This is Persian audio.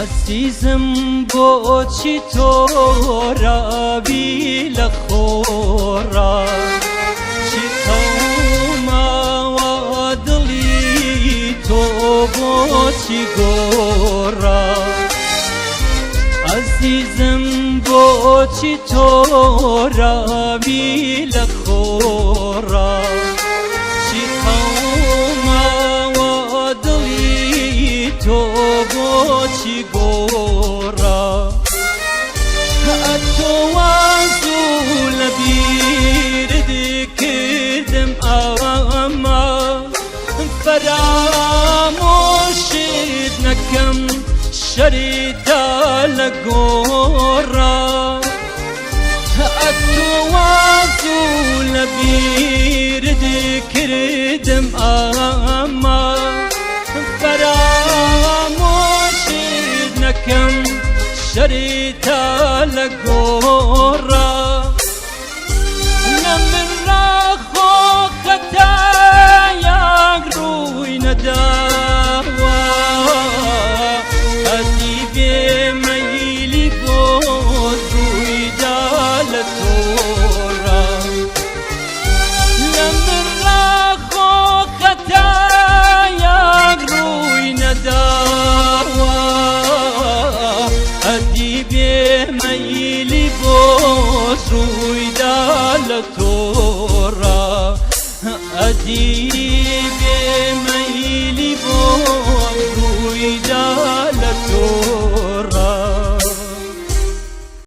عزیزم بۆچی تۆراوی لە خۆڕا چی قەوماوە دڵی تۆ بۆچی گۆڕا عزیزم بۆچی تۆراوی لە خۆڕا چی قەوماوە دڵی تۆ بۆچی گۆڕا ئەتۆ وازوو لەبیرت کردم ئەمە فەرامۆشت نەکەم شەریدا لە گۆڕا ئەتۆ وازوو لەبیرت کردم ئەمە فەرامۆشت نەکەم شەریدا لە گۆڕا لە من ڕاخۆ خەتایەک ڕووی نەداوە ئەدی بێمەیلی بۆ ڕوویدا لە تۆڕا لە من ڕاخۆ خەتایەک ڕووی نەداوە ئەدی بێمەیلی بۆ ڕوویدا لە تۆڕا ئەدی